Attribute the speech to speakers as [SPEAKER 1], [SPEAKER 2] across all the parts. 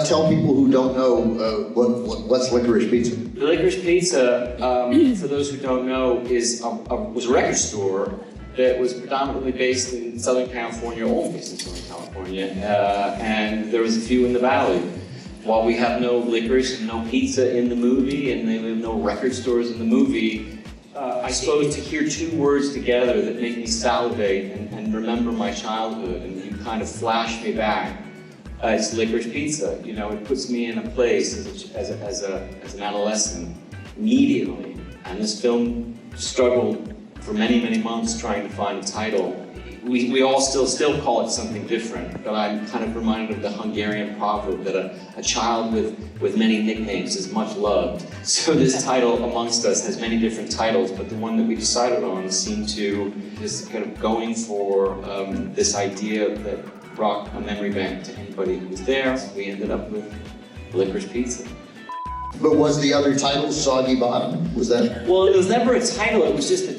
[SPEAKER 1] tell people who don't know what's Licorice Pizza?
[SPEAKER 2] The Licorice Pizza, for those who don't know, was a record store that was predominantly based in Southern California, all based in Southern California, and there was a few in the Valley. While we have no licorice and no pizza in the movie, and we have no record stores in the movie, I suppose to hear two words together that make me salivate and remember my childhood, and you kind of flash me back. It's Licorice Pizza. You know, it puts me in a place as an adolescent immediately. And this film struggled for many months trying to find a title. We all still call it something different, but I'm kind of reminded of the Hungarian proverb that a child with many nicknames is much loved. So this title amongst us has many different titles, but the one that we decided on seemed to is kind of going for this idea that brought a memory bank to anybody who was there. So we ended up with Licorice Pizza.
[SPEAKER 1] But was the other title Soggy Bottom? Was that?
[SPEAKER 2] Well, it was never a title. It was just the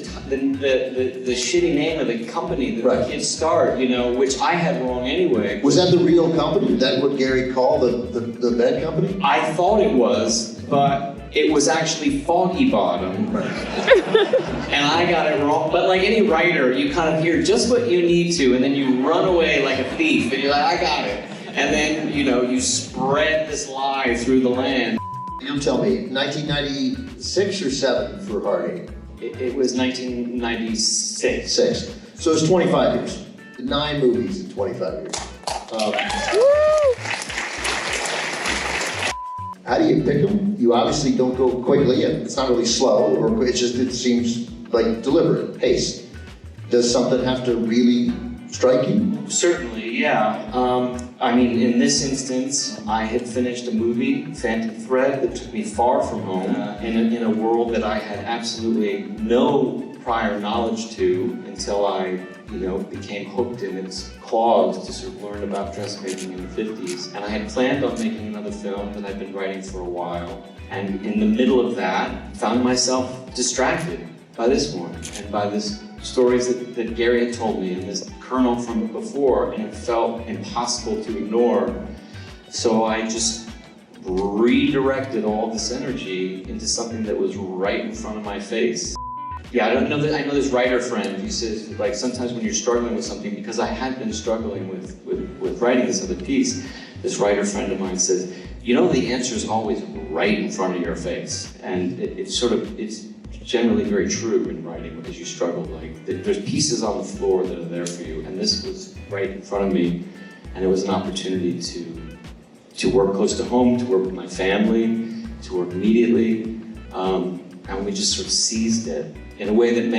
[SPEAKER 2] shitty name of the company that the kids started, you know, which I had wrong anyway.
[SPEAKER 1] Was that the real company? Is that what Gary called the bed company?
[SPEAKER 2] I thought it was, but it was actually Foggy Bottom. And I got it wrong. But like any writer, you kind of hear just what you need to, and then you run away like a thief, and you're like, I got it. And then, you know, you spread this lie through the land.
[SPEAKER 1] You tell me, 1996 or 7 for Harding?
[SPEAKER 2] It was 1996.
[SPEAKER 1] 6. So it's 25 years. 9 movies in 25 years. How do you pick them? You obviously don't go quickly, and it's not really slow, or it seems like deliberate, pace. Does something have to really strike you?
[SPEAKER 2] Certainly, yeah. I mean, in this instance, I had finished a movie, Phantom Thread, that took me far from home, in a world that I had absolutely no prior knowledge to until I, you know, became hooked in its claws to sort of learn about dressmaking in the 50s. And I had planned on making another film that I'd been writing for a while. And in the middle of that, found myself distracted by this one, and by this stories that Gary had told me, and this kernel from before, and it felt impossible to ignore. So I just redirected all this energy into something that was right in front of my face. Yeah, I know this writer friend who says, like, sometimes when you're struggling with something, because I had been struggling with writing this other piece, this writer friend of mine says, you know, the answer is always right in front of your face. And it's generally very true in writing as you struggle. Like, there's pieces on the floor that are there for you, and this was right in front of me, and it was an opportunity to work close to home, to work with my family, to work immediately, and we just sort of seized it in a way that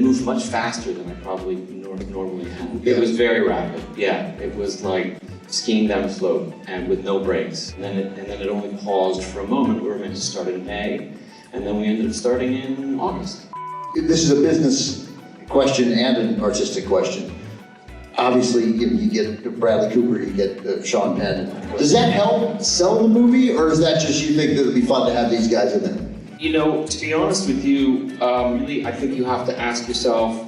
[SPEAKER 2] moved much faster than I probably normally had. It was very rapid. Yeah, it was like skiing down a slope and with no brakes. And then it only paused for a moment. We were meant to start in May. And then we ended up starting in August.
[SPEAKER 1] This is a business question and an artistic question. Obviously, you get Bradley Cooper, you get Sean Penn. Does that help sell the movie, or is that just you think that it'd be fun to have these guys in there?
[SPEAKER 2] You know, to be honest with you, really, I think you have to ask yourself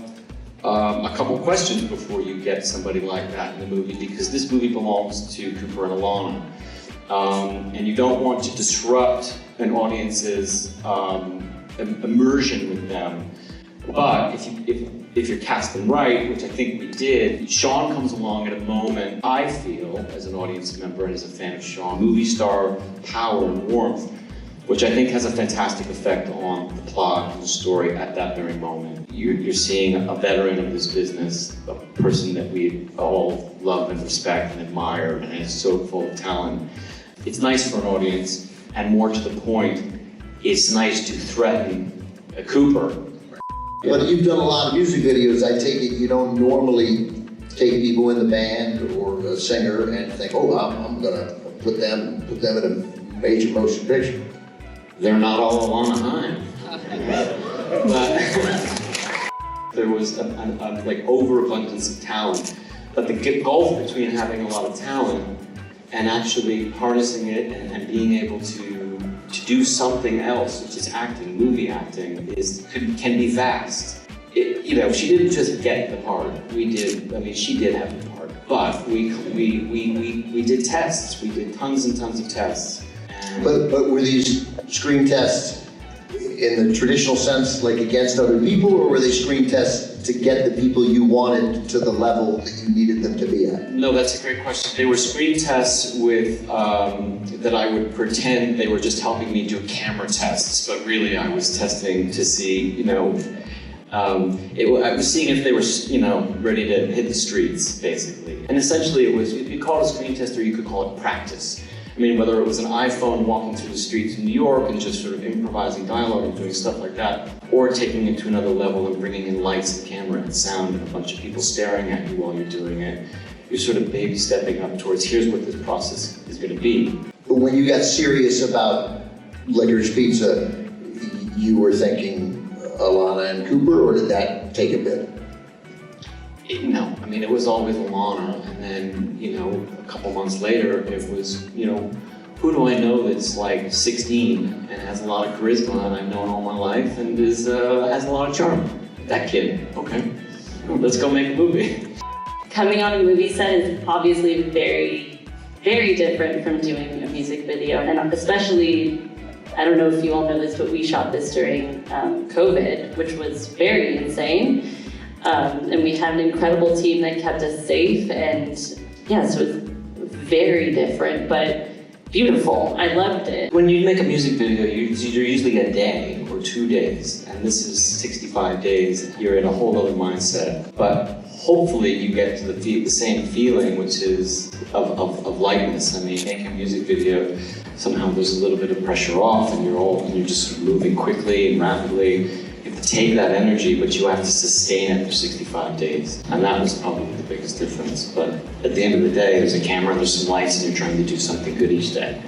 [SPEAKER 2] a couple questions before you get somebody like that in the movie, because this movie belongs to Cooper and Alana. And you don't want to disrupt an audience's immersion with them. But if you're casting right, which I think we did, Sean comes along at a moment, I feel, as an audience member and as a fan of Sean, movie star power and warmth, which I think has a fantastic effect on the plot and the story at that very moment. You're seeing a veteran of this business, a person that we all love and respect and admire, and is so full of talent. It's nice for an audience, and more to the point, it's nice to threaten a Cooper.
[SPEAKER 1] But you've done a lot of music videos. I take it you don't normally take people in the band or a singer and think, oh, I'm gonna put them in a major motion picture.
[SPEAKER 2] They're not all Alana Haim. But there was a like overabundance of talent. But the gulf between having a lot of talent and actually harnessing it and being able to do something else, which is acting, movie acting, can be vast. You know, she didn't just get the part. We did. I mean, she did have the part. But we did tests. We did tons and tons of tests. And
[SPEAKER 1] But were these screen tests in the traditional sense, like against other people, or were they screen tests to get the people you wanted to the level that you needed them to be at?
[SPEAKER 2] no, that's a great question. They were screen tests with that I would pretend they were just helping me do camera tests, but really I was testing to see, I was seeing if they were, ready to hit the streets, basically. And essentially it was, you could call it a screen test or you could call it practice. I mean, whether it was an iPhone walking through the streets in New York and just sort of improvising dialogue and doing stuff like that, or taking it to another level and bringing in lights and camera and sound and a bunch of people staring at you while you're doing it, you're sort of baby stepping up towards here's what this process is going to be.
[SPEAKER 1] But when you got serious about Licorice Pizza, you were thinking Alana and Cooper, or did that take a bit?
[SPEAKER 2] No, I mean, it was always Alana, and then, a couple months later, it was, who do I know that's like 16 and has a lot of charisma and I've known all my life and has a lot of charm? That kid, okay, let's go make a movie.
[SPEAKER 3] Coming on a movie set is obviously very, very different from doing a music video, and especially, I don't know if you all know this, but we shot this during COVID, which was very insane. And we had an incredible team that kept us safe, and yeah, so it's very different, but beautiful. I loved it.
[SPEAKER 2] When you make a music video, you're usually a day or 2 days, and this is 65 days. You're in a whole other mindset, but hopefully you get to the same feeling, which is of lightness. I mean, making a music video, somehow there's a little bit of pressure off, and you're just sort of moving quickly and rapidly. You have to take that energy, but you have to sustain it for 65 days. And that was probably the biggest difference. But at the end of the day, there's a camera, there's some lights, and you're trying to do something good each day.